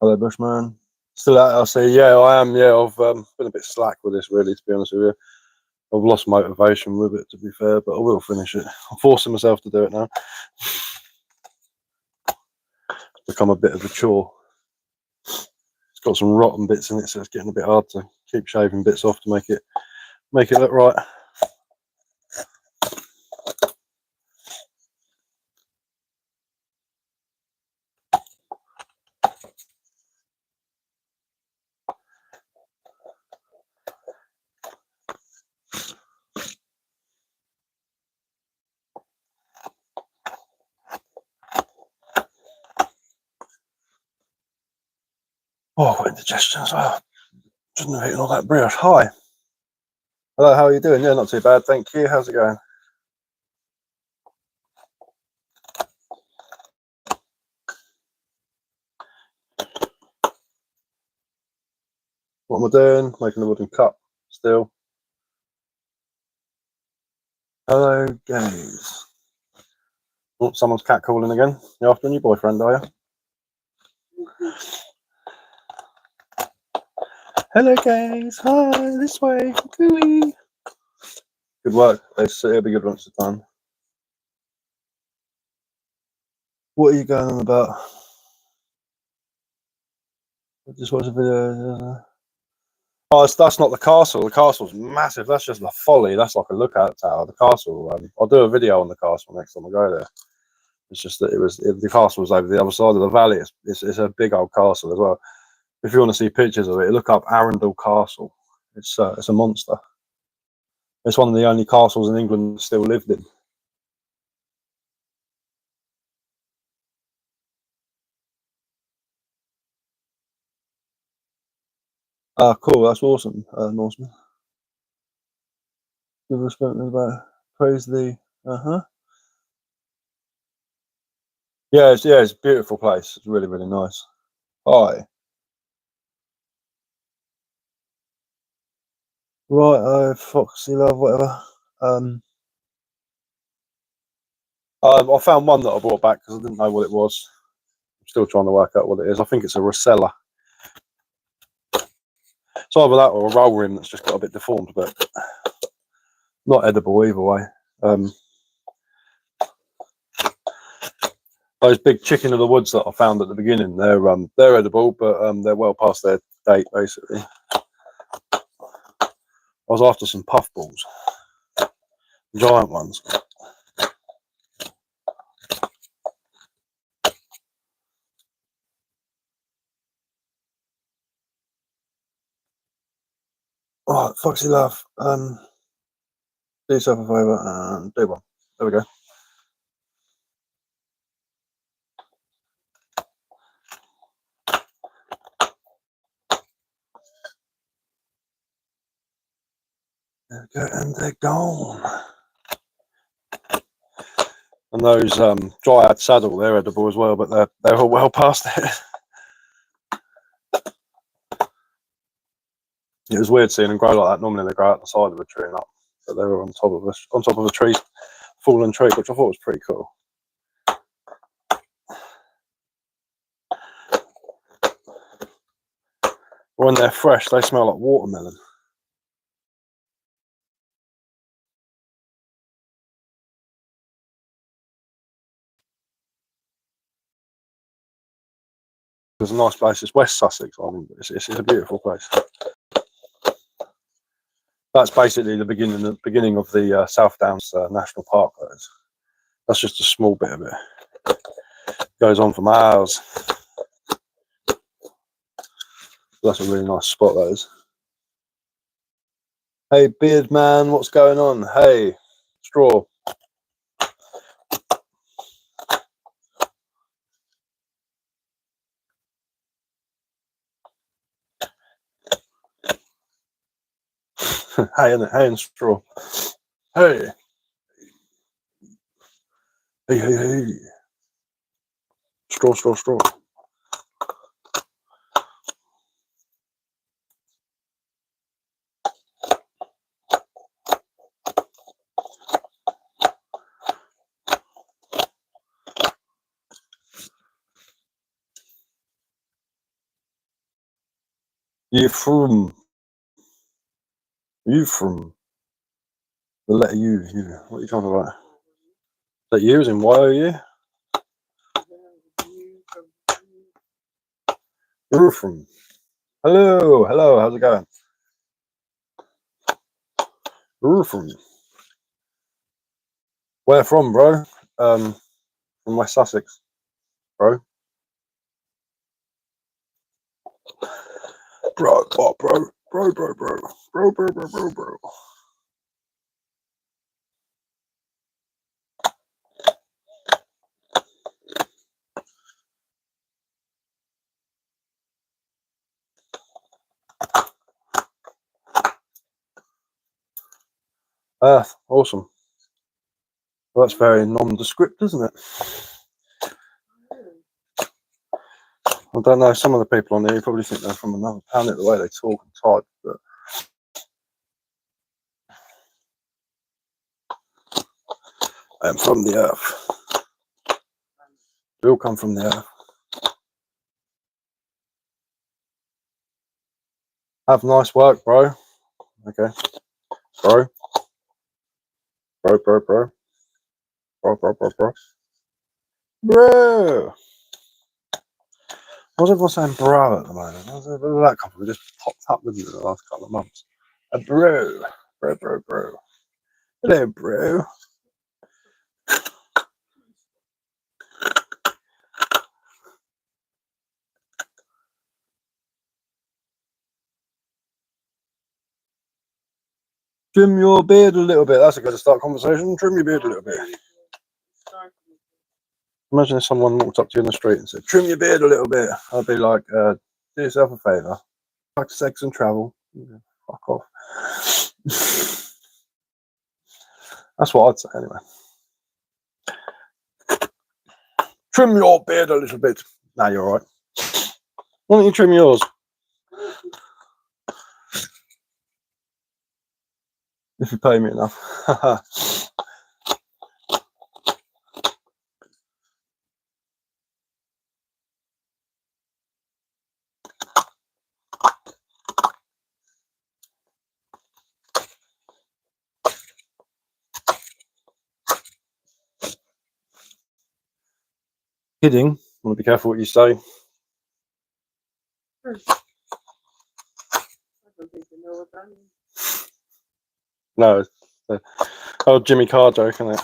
Hello, Bushman. Still out, I see. Yeah, I am. Yeah, I've been a bit slack with this, really, to be honest with you. I've lost motivation with it, to be fair, but I will finish it. I'm forcing myself to do it now. It's become a bit of a chore. It's got some rotten bits in it, so it's getting a bit hard to keep shaving bits off to make it look right. Oh, I've got indigestion as well. Shouldn't have eaten all that brioche. Hi. Hello, how are you doing? Yeah, not too bad, thank you. How's it going? What am I doing? Making a wooden cup still. Hello, gays. Oh, someone's cat calling again. You after a new boyfriend, are you? Hello, gays. Hi, this way. Gooey. Good work. It'll be good once it's done. What are you going on about? I just watched a video. Oh, that's not the castle. The castle's massive. That's just the Folly. That's like a lookout tower. The castle. I'll do a video on the castle next time I go there. It's just that the castle was over the other side of the valley. It's a big old castle as well. If you want to see pictures of it, look up Arundel Castle. It's a monster. It's one of the only castles in England still lived in. Ah, cool. That's awesome, Norseman. Give respect about praise the. Yeah, it's a beautiful place. It's really, really nice. Hi. Right, oh, Foxy Love, whatever. I found one that I brought back because I didn't know what it was. I'm still trying to work out what it is. I think it's a Rosella. It's either that or a roll rim that's just got a bit deformed, but not edible either way. Those big chicken of the woods that I found at the beginning, they're edible, but they're well past their date, basically. I was after some puffballs, giant ones. Right, Foxy Love, do yourself a favour and do one. There we go. There we go, and they're gone. And those dryad saddle, they're edible as well, but they're all well past it. It was weird seeing them grow like that. Normally they grow out the side of a tree and up, but they were on top of a tree, fallen tree, which I thought was pretty cool. When they're fresh, they smell like watermelon. There's a nice place. It's West Sussex. I mean, it's a beautiful place. That's basically the beginning of the South Downs National Park. That's just a small bit of it. It goes on for miles. That's a really nice spot, that is. Hey, Beard Man, what's going on? Hey, Straw. Hey, and Straw. Hey. Hey. Straw. You from? You from? The letter U. You. What are you talking about? That U is in Y-O-U? You're from? Hello, hello. How's it going? You're from? Where from, bro? From West Sussex, bro. Bro, bro, bro, bro, bro, bro, bro, bro, bro, bro, bro. Earth, awesome. Well, that's very nondescript, isn't it? I don't know. Some of the people on there, you probably think they're from another planet, the way they talk and type, but I'm from the Earth. We all come from the Earth. Have nice work, bro. Okay, bro, bro, bro, bro, bro, bro, bro, bro, bro. What's everyone saying, bro, at the moment? Where did that come from? It just popped up, didn't it, the last couple of months? A bro, bro, bro, bro. Hello, bro. Trim your beard a little bit. That's a good to start conversation. Trim your beard a little bit. Imagine if someone walked up to you in the street and said, trim your beard a little bit. I'd be like, do yourself a favour. Like sex and travel. Fuck off. That's what I'd say anyway. Trim your beard a little bit. Nah, you're alright. Why don't you trim yours? If you pay me enough. Kidding. Want to be careful what you say. No. Oh, Jimmy Carr joke, isn't it?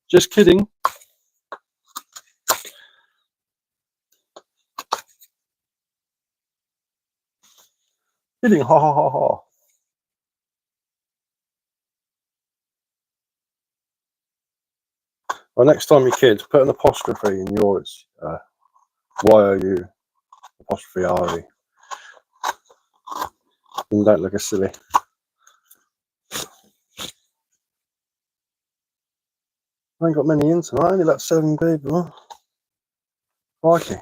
Just kidding. Kidding. Ha ha ha ha. Well, next time you kids, put an apostrophe in yours. Y-O-U apostrophe R-E. And don't look as silly. I ain't got many in tonight, only about 7 people. Crikey.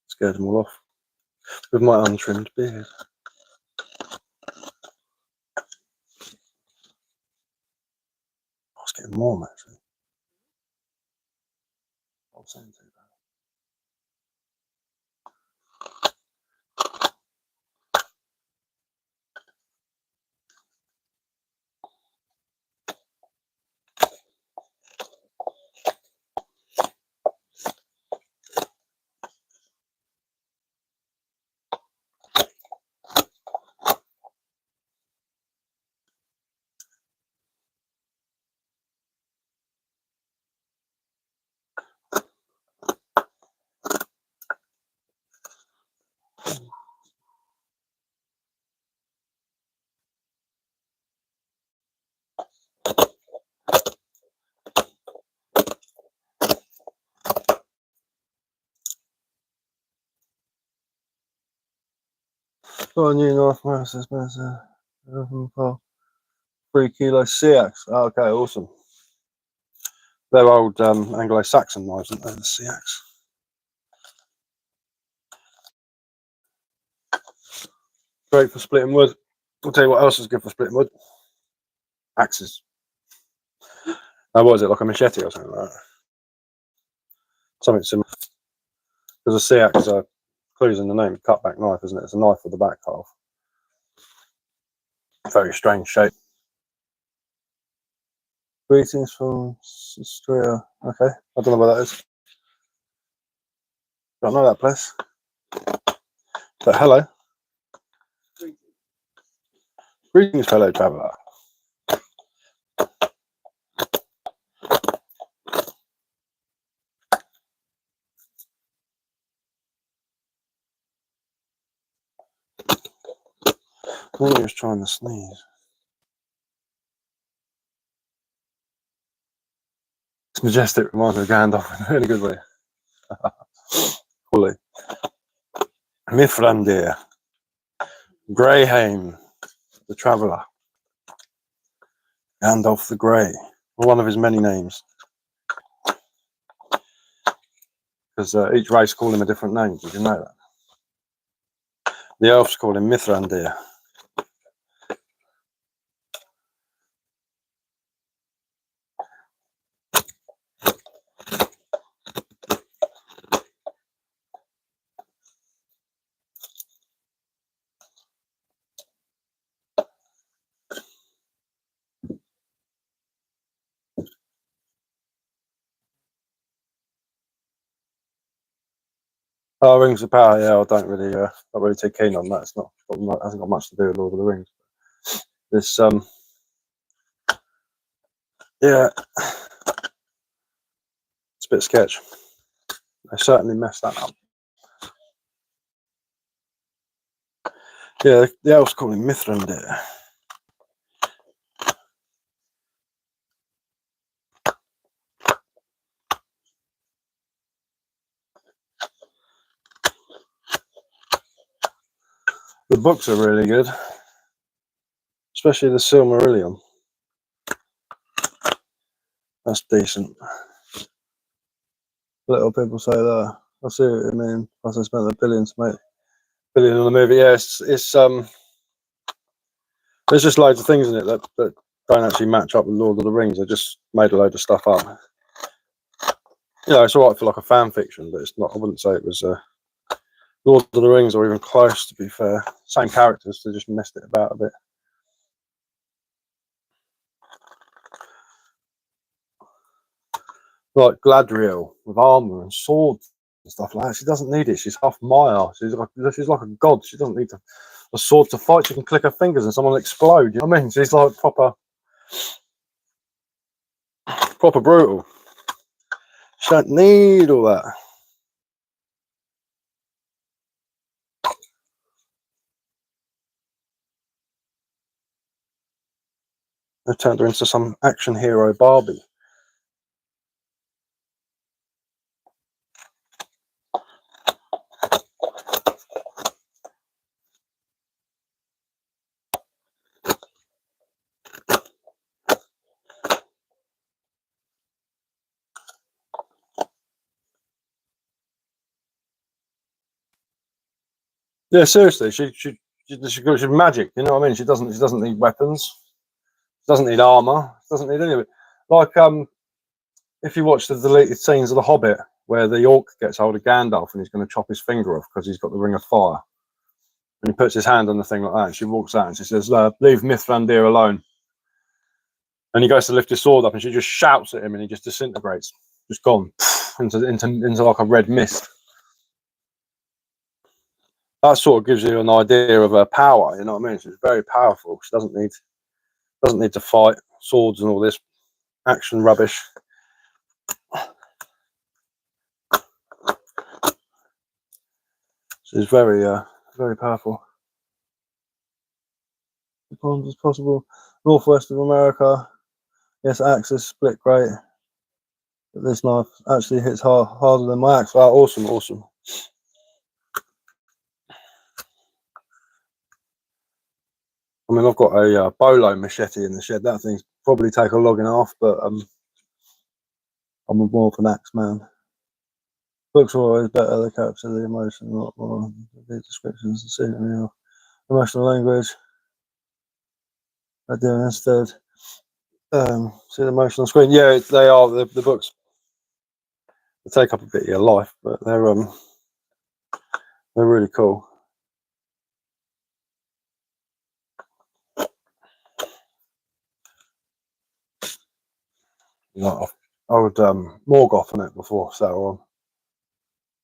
Scared them all off. With my untrimmed beard. I was getting warm actually. I was saying too bad. Got a new knife, Master Spencer. 3 kilo SEAX. Oh, okay, awesome. They're old Anglo-Saxon knives, aren't they? The SEAX. Great for splitting wood. I'll tell you what else is good for splitting wood. Axes. Now, what is it, like a machete or something like that? Something similar. Because a SEAX is a clues in the name. Cut back knife, isn't it? It's a knife with the back half. Very strange shape. Greetings from Australia. Okay, I don't know where that is. Don't know that place. But hello. Greetings, fellow traveller. I think he was trying to sneeze. It's majestic, reminds me of Gandalf in a really good way. Fully. Mithrandir. Greyhaim, the traveller. Gandalf the Grey. One of his many names. Because each race call him a different name. Did you know that? The elves call him Mithrandir. Oh, Rings of Power. Yeah, I don't really, not really too keen on that. It's not, hasn't got much to do with Lord of the Rings. This, yeah, it's a bit sketch. They certainly messed that up. Yeah, the elves call him Mithrandir. The books are really good, especially the Silmarillion. That's decent. Little people say that. I see what you mean. Plus, I spent $1 billion to make $1 billion on the movie. Yeah, it's there's just loads of things in it that don't actually match up with Lord of the Rings. They just made a load of stuff up. You know, it's alright for like a fan fiction, but it's not. I wouldn't say it was Lord of the Rings or even close. To be fair, same characters. They just messed it about a bit. Like Gladriel with armor and swords and stuff like that. She doesn't need it. She's half Maya. She's like a god. She doesn't need a sword to fight. She can click her fingers and someone will explode. You know what I mean? She's like proper brutal. She don't need all that. They turned her into some action hero Barbie. Yeah, seriously, she's magic. You know what I mean? She doesn't need weapons. She doesn't need armor. She doesn't need any of it. Like if you watch the deleted scenes of The Hobbit, where the orc gets hold of Gandalf and he's going to chop his finger off because he's got the Ring of Fire, and he puts his hand on the thing like that, and she walks out and she says, "Leave Mithrandir alone." And he goes to lift his sword up, and she just shouts at him, and he just disintegrates, just gone into like a red mist. That sort of gives you an idea of her power. You know what I mean? She's very powerful. She doesn't need to fight swords and all this action rubbish. She's very powerful. As far as possible. Northwest of America. Yes, axis split great. But this knife actually hits harder than my axe. Wow, awesome. I mean, I've got a bolo machete in the shed. That thing's probably take a log and a half, but I'm more of an axe man. Books are always better. They capture the emotion, a lot more. The descriptions, the scenery, emotional language. I do instead. See the emotion on the screen. Yeah, they are the books. They take up a bit of your life, but they're They're really cool. You know, I would Morgoth on it before Sauron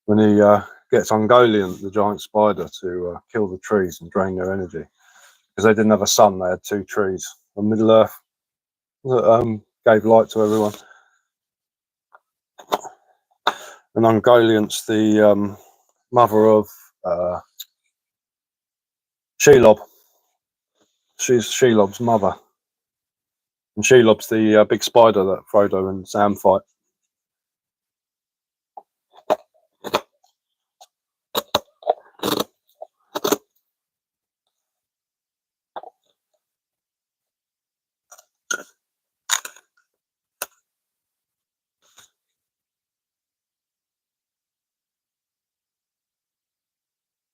when he gets Ungoliant, the giant spider, to kill the trees and drain their energy because they didn't have a sun. They had 2 trees on Middle Earth that gave light to everyone. And Ungoliant's the mother of Shelob. She's Shelob's mother, and Shelob's the big spider that Frodo and Sam fight.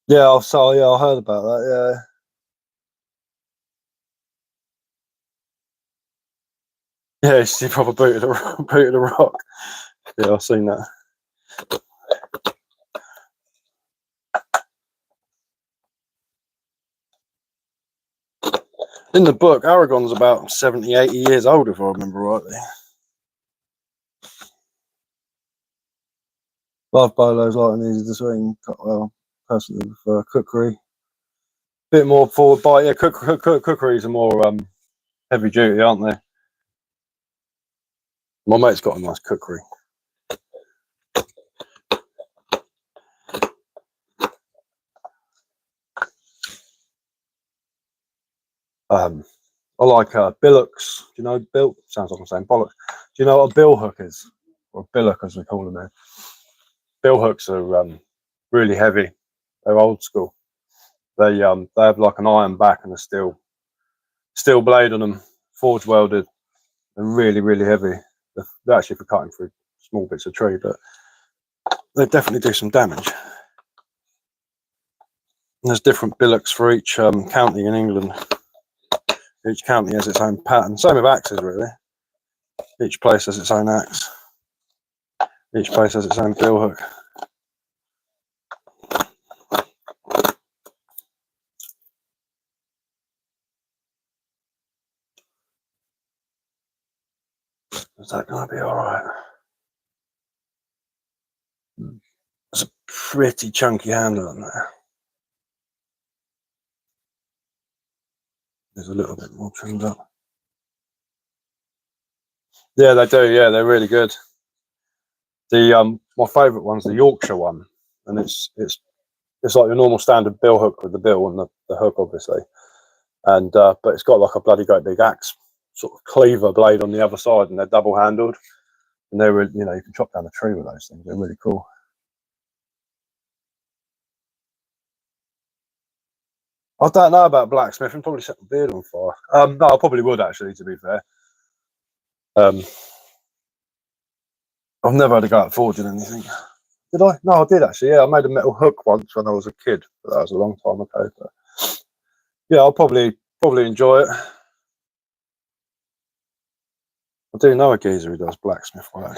Yeah, I saw. Yeah, I heard about that. Yeah, yeah. She probably booted a rock. Yeah, I've seen that. In the book, Aragorn's about 70, 80 years old, if I remember rightly. Love Bolo's light and easy to swing. Well, personally prefer cookery. Bit more forward bite. Yeah, cookeries are more heavy duty, aren't they? My mate's got a nice cookery. I like billocks. Do you know bill? Sounds like I'm saying bollocks. Do you know what a bill hook is, or billock as we call them here? Bill hooks are really heavy. They're old school. They have like an iron back and a steel blade on them, forge welded, and really heavy. They're actually for cutting through small bits of tree, but they definitely do some damage. And there's different billocks for each county in England. Each county has its own pattern. Same with axes, really. Each place has its own axe. Each place has its own bill hook. Is that going to be all right? It's a pretty chunky handle on there. There's a little bit more trimmed up. Yeah, they do. Yeah, they're really good. The my favourite one's the Yorkshire one, and it's like your normal standard bill hook with the bill and the hook, obviously, and but it's got like a bloody great big axe sort of cleaver blade on the other side, and they're double handled, and they're you know, you can chop down a tree with those things. They're really cool. I don't know about blacksmithing. Probably set my beard on fire. No, I probably would actually. To be fair, I've never had to go out forging anything. Did I? No, I did actually. Yeah, I made a metal hook once when I was a kid, but that was a long time ago. But yeah, I'll probably enjoy it. I do know a geezer who does blacksmith work.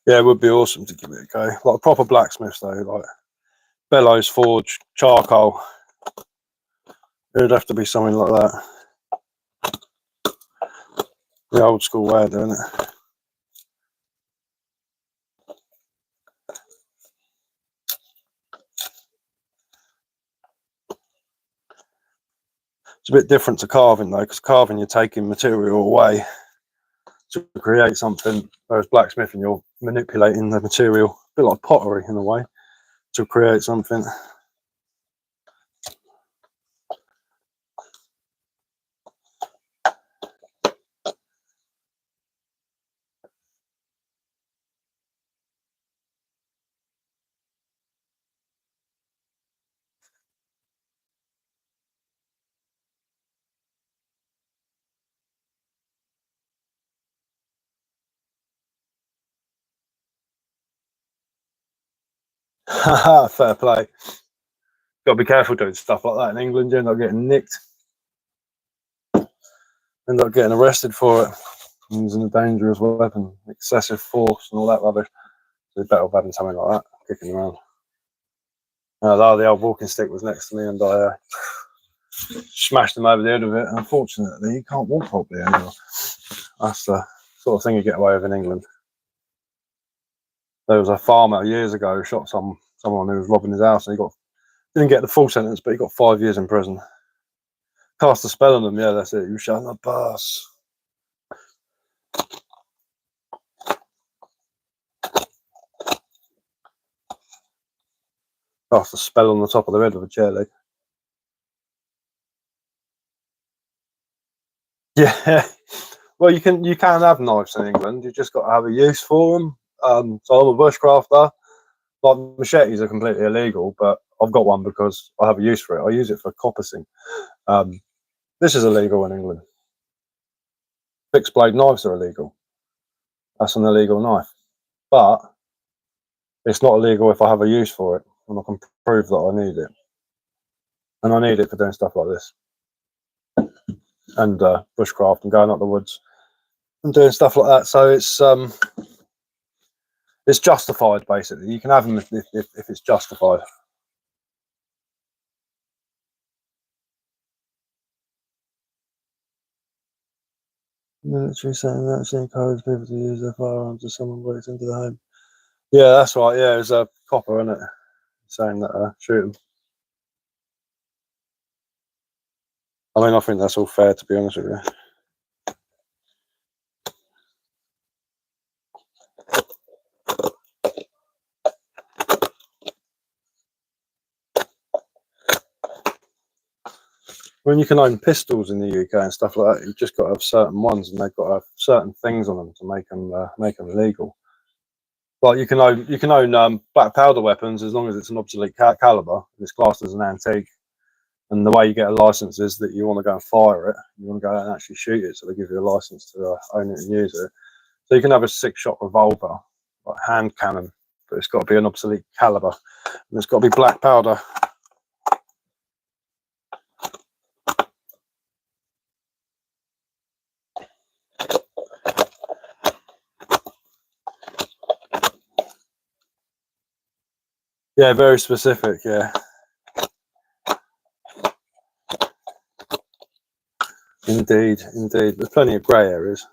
Yeah, it would be awesome to give it a go. Like proper blacksmiths though, like bellows, forge, charcoal. It would have to be something like that. The old school way of doing it. It's a bit different to carving though, because carving you're taking material away to create something, whereas blacksmithing you're manipulating the material, a bit like pottery in a way, to create something. Fair play. Got to be careful doing stuff like that in England. You end up getting nicked. End up getting arrested for it. Using a dangerous weapon, excessive force, and all that rubbish. So better off having something like that kicking around. The old walking stick was next to me, and I smashed him over the head with it. Unfortunately, he can't walk properly anymore. That's the sort of thing you get away with in England. There was a farmer years ago who shot someone who was robbing his house, and didn't get the full sentence, but he got 5 years in prison. Cast a spell on them. Yeah, that's it. You shall not pass. Cast a spell on the top of the head with a chair leg. Yeah. Well, you can have knives in England. You just got to have a use for them. So I'm a bushcrafter. Like, machetes are completely illegal, but I've got one because I have a use for it. I use it for coppicing. This is illegal in England. Fixed blade knives are illegal. That's an illegal knife, but it's not illegal if I have a use for it and I can prove that I need it. And I need it for doing stuff like this and bushcraft and going up the woods and doing stuff like that. So it's justified, basically. You can have them if it's justified. Military saying that actually encourage people to use their firearms if someone breaks into the home. Yeah, that's right. Yeah, there's a copper in it saying that shoot them. I mean, I think that's all fair, to be honest with you. When you can own pistols in the UK and stuff like that, you've just got to have certain ones, and they've got to have certain things on them to make them legal. Like you can own black powder weapons as long as it's an obsolete caliber and it's classed as an antique. And the way you get a license is that you want to go and fire it, you want to go out and actually shoot it, so they give you a license to own it and use it. So you can have a 6-shot revolver, like hand cannon, but it's got to be an obsolete caliber, and it's got to be black powder. Yeah, very specific. Yeah, indeed. There's plenty of grey areas.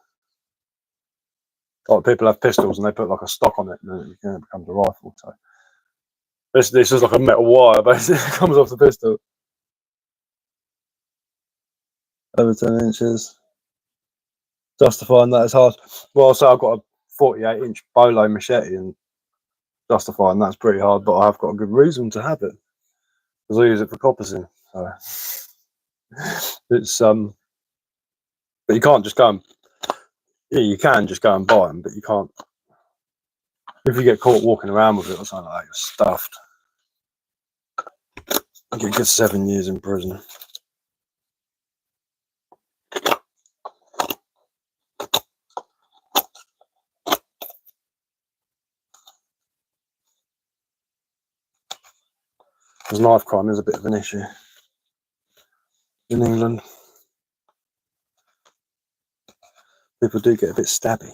Like people have pistols and they put like a stock on it, and it becomes a rifle. So this is like a metal wire, basically. It comes off the pistol. Over 10 inches. Justifying that is hard. Well, so I've got a 48-inch bolo machete, and justifying that's pretty hard, but I've got a good reason to have it because I use it for coppicing. So it's but you can't just go and you can just go and buy them, but you can't. If you get caught walking around with it or something like that, you're stuffed. You get 7 years in prison. Because knife crime is a bit of an issue in England. People do get a bit stabby.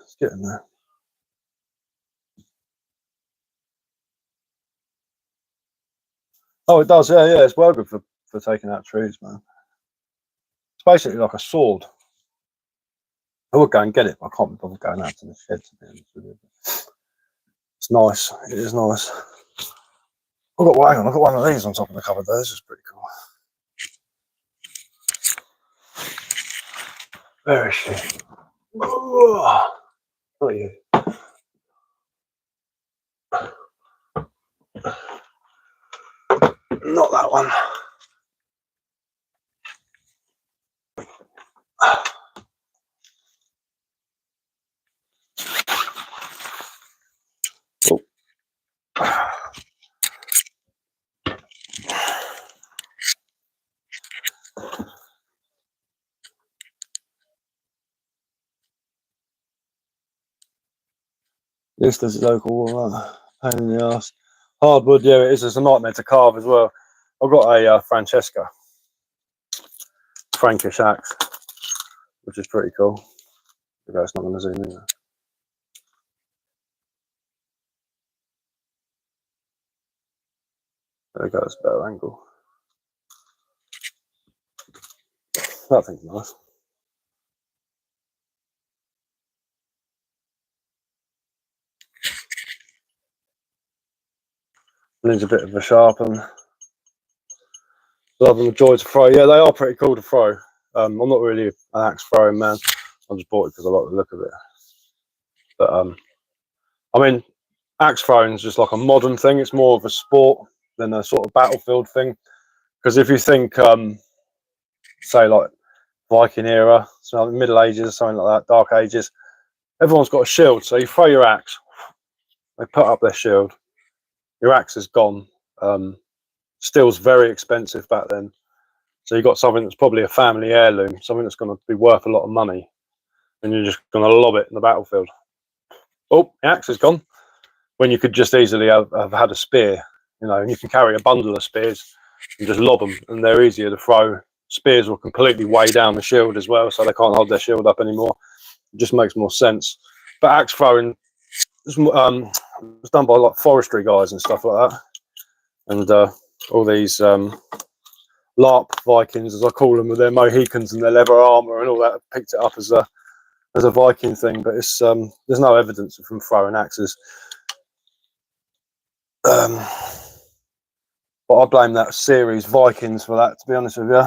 It's getting there. Oh, it does. Yeah. It's well good for taking out trees, man. It's basically like a sword. I would go and get it, but I can't be bothered going out to the shed to be honest with you. It's nice. It is nice. I've got one of these on top of the cupboard there. This is pretty cool. Where is she? Oh, not you. Not that one. This does local pain in the ass. Hardwood, yeah, it is. It's a nightmare to carve as well. I've got a Francesca Frankish axe, which is pretty cool. Okay, it's not going to zoom in there. There we go, it's a better angle. That thing's nice. Needs a bit of a sharpen. Love them, the joy to throw. Yeah, they are pretty cool to throw. I'm not really an axe throwing man. I just bought it because I like the look of it. But I mean, axe throwing is just like a modern thing. It's more of a sport than a sort of battlefield thing. Because if you think, say, like Viking era, so like Middle Ages, something like that, Dark Ages, everyone's got a shield. So you throw your axe, they put up their shield, your axe is gone. Steel's very expensive back then. So you got something that's probably a family heirloom, something that's going to be worth a lot of money, and you're just going to lob it in the battlefield. Oh, the axe is gone. When you could just easily have had a spear, you know, and you can carry a bundle of spears and just lob them, and they're easier to throw. Spears will completely weigh down the shield as well, so they can't hold their shield up anymore. It just makes more sense. But axe throwing is done by like forestry guys and stuff like that, and all these LARP Vikings, as I call them, with their Mohicans and their leather armor and all that, picked it up as a Viking thing. But it's there's no evidence of them throwing axes. But I blame that series Vikings for that, to be honest with you.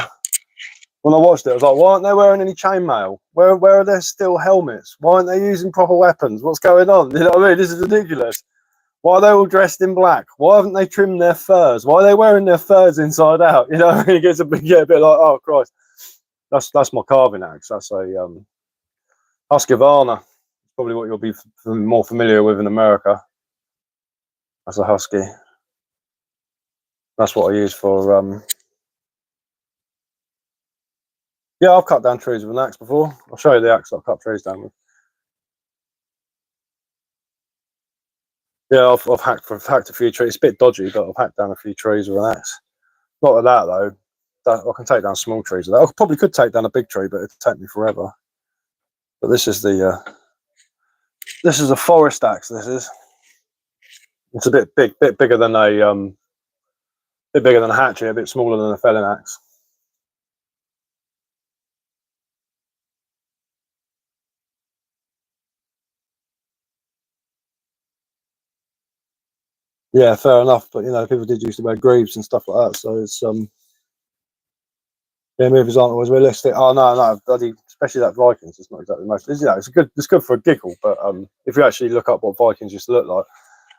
When I watched it, I was like, why aren't they wearing any chainmail? Where are their steel helmets? Why aren't they using proper weapons? What's going on? You know what I mean? This is ridiculous. Why are they all dressed in black? Why haven't they trimmed their furs? Why are they wearing their furs inside out? You know what I mean? It gets a bit like, oh Christ. That's my carving axe. That's a Husqvarna. Probably what you'll be more familiar with in America. That's a Husky. That's what I use for yeah, I've cut down trees with an axe before. I'll show you the axe I've cut trees down with. Yeah, I've hacked a few trees. It's a bit dodgy, but I've hacked down a few trees with an axe. Not like that though. I can take down small trees with that. I probably could take down a big tree, but it'd take me forever. But this is a forest axe. This is. It's a bit bigger than a bit bigger than a hatchet, a bit smaller than a felling axe. Yeah, fair enough. But you know, people did used to wear greaves and stuff like that. So it's yeah, movies aren't always realistic. Oh no, bloody, especially that Vikings. It's not exactly the most. You know, it's good for a giggle. But if you actually look up what Vikings used to look like,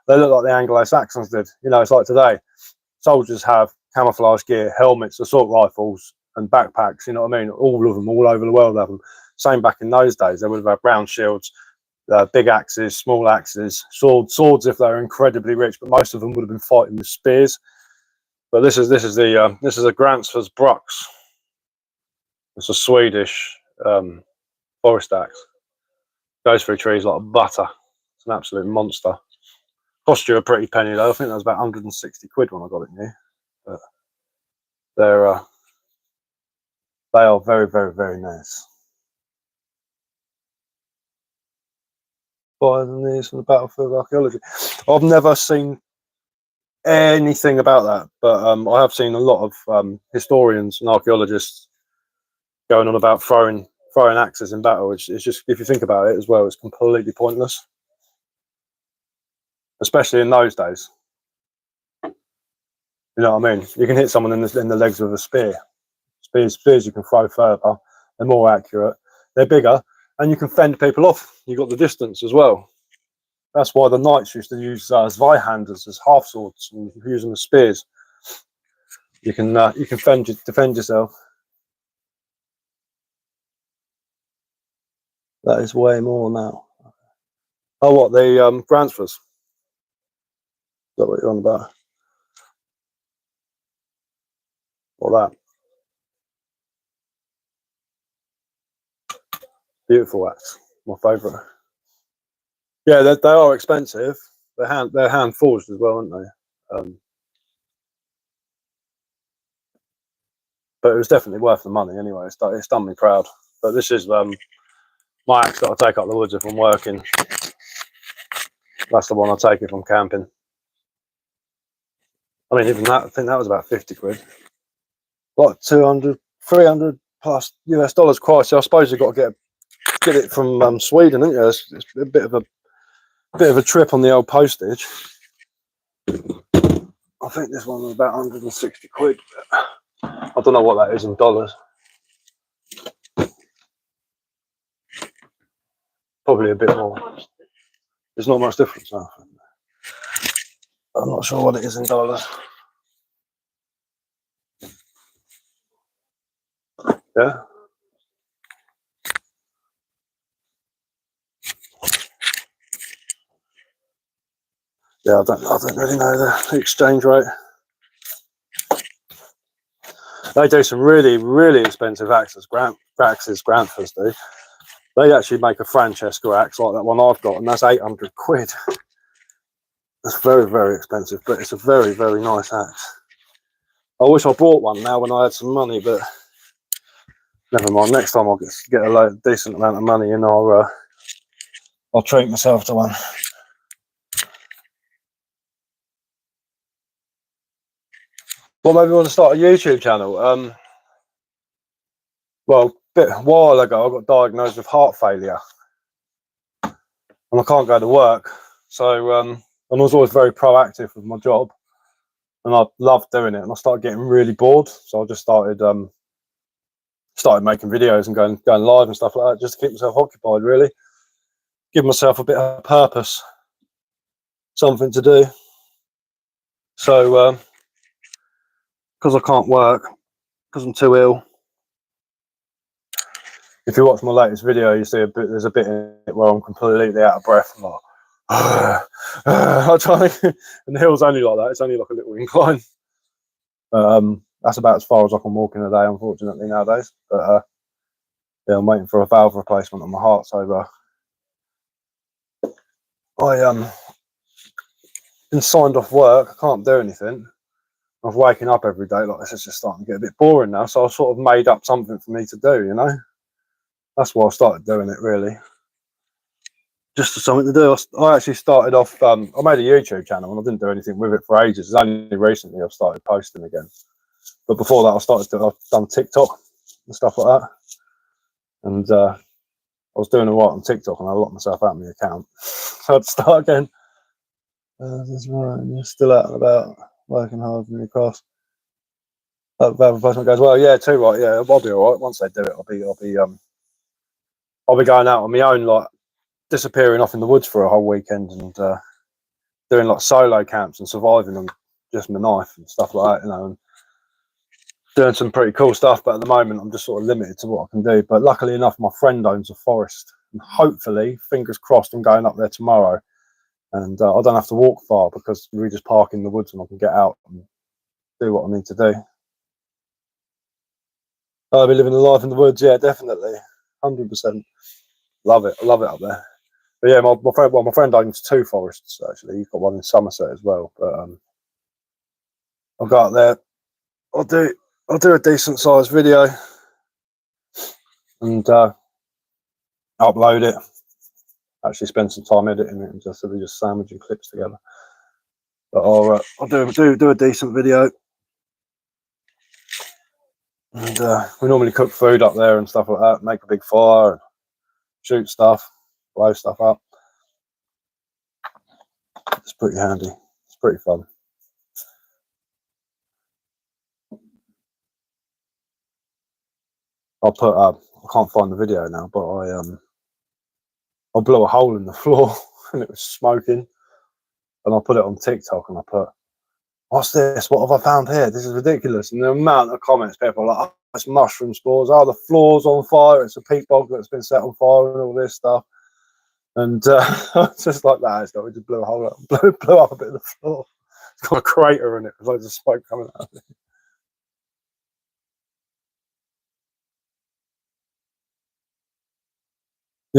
they look like the Anglo-Saxons did. You know, it's like today. Soldiers have camouflage gear, helmets, assault rifles, and backpacks. You know what I mean? All of them, all over the world, have them. Same back in those days. They would have had brown shields, big axes, small axes, swords if they were incredibly rich. But most of them would have been fighting with spears. But this is a Grantsfors Brux. It's a Swedish forest axe. Goes through trees like butter. It's an absolute monster. Cost you a pretty penny though. I think that was about 160 quid when I got it new. But they are very, very, very nice. Better than these from the battlefield archaeology. I've never seen anything about that, but I have seen a lot of historians and archaeologists going on about throwing axes in battle, which is just, if you think about it as well, it's completely pointless, especially in those days. You know what I mean? You can hit someone in the legs with a spear. Spears you can throw further. They're more accurate. They're bigger, and you can fend people off. You've got the distance as well. That's why the knights used to use Zweihanders as half swords and use them as spears. You can defend yourself. That is way more now. Oh, what, the Grantsfors? Is that what you're on about? Or that? Beautiful axe. My favourite. Yeah, they are expensive. They're hand forged as well, aren't they? But it was definitely worth the money anyway. It's done me proud. But this is my axe that I take up the woods if I'm working. That's the one I take if I'm camping. I mean, even that, I think that was about 50 quid. Like 200, 300 plus US dollars. Quite. So I suppose you've got to get it from Sweden, isn't you? It's a bit of a trip on the old postage. I think this one was about 160 quid. I don't know what that is in dollars. Probably a bit more. There's not much difference now. I'm not sure what it is in dollars. Yeah. Yeah, I don't really know the exchange rate. They do some really, really expensive axes. Granthers do. They actually make a Francesca axe like that one I've got, and that's 800 quid. That's very, very expensive, but it's a very, very nice axe. I wish I bought one now when I had some money, but never mind. Next time I'll get a decent amount of money and I'll treat myself to one. Well, maybe we want to start a YouTube channel. Well, a while ago, I got diagnosed with heart failure, and I can't go to work. So, and I was always very proactive with my job, and I loved doing it. And I started getting really bored, so I just started making videos and going live and stuff like that, just to keep myself occupied. Really, give myself a bit of purpose, something to do. So, because I can't work, because I'm too ill. If you watch my latest video, you see there's a bit in it where I'm completely out of breath. I'm like, I'm trying to, and the hill's only like that. It's only like a little incline. That's about as far as I can walk in a day, unfortunately, nowadays. But yeah, I'm waiting for a valve replacement on my heart. So I been signed off work. I can't do anything. I'm waking up every day like this is just starting to get a bit boring now. So I sort of made up something for me to do. You know, that's why I started doing it, really. Just something to do. I actually started off. I made a YouTube channel and I didn't do anything with it for ages. It's only recently I've started posting again. But before that, I've done TikTok and stuff like that. And I was doing a lot on TikTok and I locked myself out of my account. So I'd start again. That's right. You're still out and about, working hard in your craft. That person goes, well, yeah, too right. Yeah, I'll be all right. Once they do it, I'll be going out on my own, like disappearing off in the woods for a whole weekend and doing like solo camps and surviving on just my knife and stuff like that, you know, and doing some pretty cool stuff. But at the moment, I'm just sort of limited to what I can do. But luckily enough, my friend owns a forest, and hopefully, fingers crossed, I'm going up there tomorrow, and I don't have to walk far because we just park in the woods and I can get out and do what I need to do. I'll be living the life in the woods, yeah, definitely, 100%. Love it. I love it up there. But yeah, my friend owns 2 forests actually. He's got one in Somerset as well. But I'll go out there. I'll do a decent sized video and upload it. Actually, spend some time editing it and just sandwiching clips together. But I'll do a decent video. And we normally cook food up there and stuff like that. Make a big fire, and shoot stuff, blow stuff up. It's pretty handy. It's pretty fun. I'll put I can't find the video now, but I blew a hole in the floor and it was smoking, and I put it on TikTok and I put, what's this? What have I found here? This is ridiculous. And the amount of comments, people are like, oh, it's mushroom spores. Oh, the floor's on fire. It's a peat bog that's been set on fire and all this stuff. And just like that, we just blew a hole up, blew up a bit of the floor. It's got a crater in it with loads of smoke coming out of it.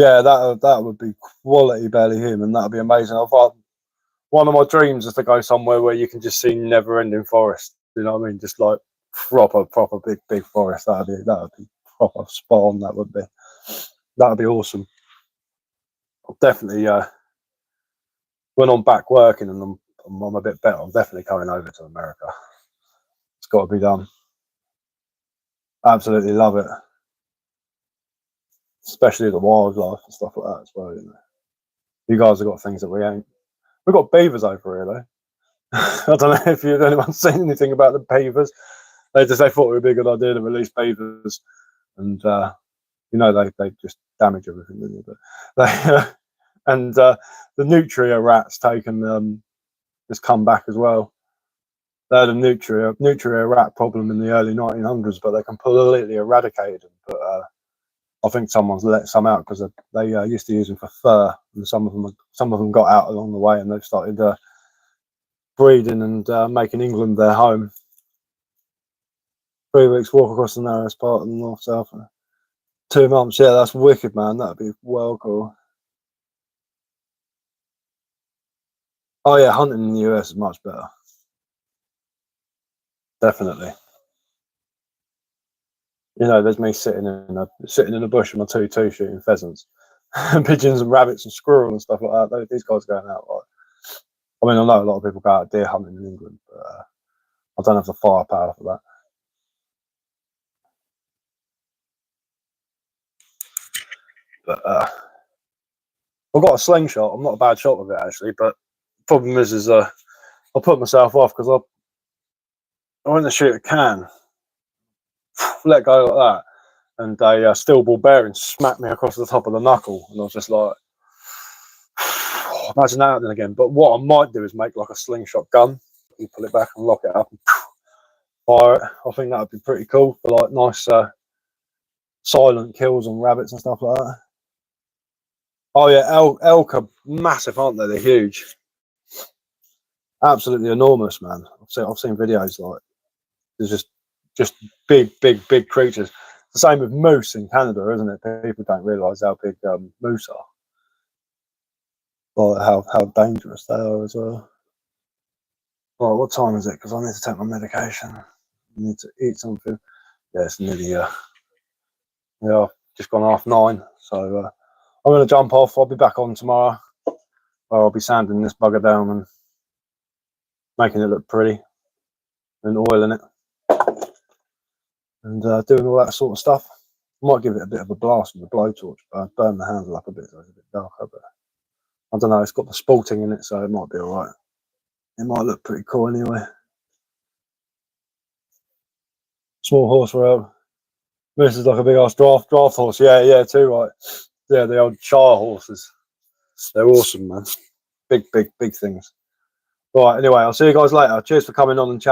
Yeah, that would be quality barely human. That would be amazing. One of my dreams is to go somewhere where you can just see never-ending forest. You know what I mean? Just like proper big forest. That would be proper spot on. That would be awesome. Definitely. When I'm back working and I'm a bit better, I'm definitely coming over to America. It's got to be done. Absolutely love it, especially the wildlife and stuff like that as well. You know, you guys have got things that we ain't. We've got beavers over here though. I don't know if anyone's seen anything about the beavers. They thought it would be a good idea to release beavers, and you know they just damage everything, didn't they? But they and the nutria rats taken just come back as well. They had a nutria rat problem in the early 1900s, but they completely eradicated them. But I think someone's let some out because they used to use them for fur, and some of them got out along the way, and they've started breeding and making England their home. 3 weeks walk across the narrowest part of the north south. 2 months, yeah, that's wicked, man. That'd be well cool. Oh yeah, hunting in the US is much better. Definitely. You know, there's me sitting in a bush with my 2-2 shooting pheasants, and pigeons and rabbits and squirrels and stuff like that. These guys are going out. Like, I mean, I know a lot of people go out deer hunting in England, but I don't have the firepower for that. But I've got a slingshot. I'm not a bad shot with it actually, but the problem is I put myself off because I went to shoot a can, let go like that, and a steel ball bearing smacked me across the top of the knuckle, and I was just like, imagine that happening again. But what I might do is make like a slingshot gun. You pull it back and lock it up and fire it. I think that would be pretty cool for like nice silent kills on rabbits and stuff like that. Oh yeah, elk are massive, aren't they? They're huge, absolutely enormous, man. I've seen videos like there's just big creatures. The same with moose in Canada, isn't it? People don't realise how big moose are, or how dangerous they are as well. Right, what time is it? Because I need to take my medication. I need to eat something. Yeah, it's nearly yeah, just gone 9:30. So I'm going to jump off. I'll be back on tomorrow. I'll be sanding this bugger down and making it look pretty and oiling it and doing all that sort of stuff. I might give it a bit of a blast with a blowtorch, but burn the handle up a bit so it's a bit darker. But I don't know. It's got the sporting in it, so it might be all right. It might look pretty cool anyway. Small horse road. This is like a big ass draft horse. Yeah, too right. Yeah, the old Shire horses. They're awesome, man. Big things. Right, anyway, I'll see you guys later. Cheers for coming on and chatting.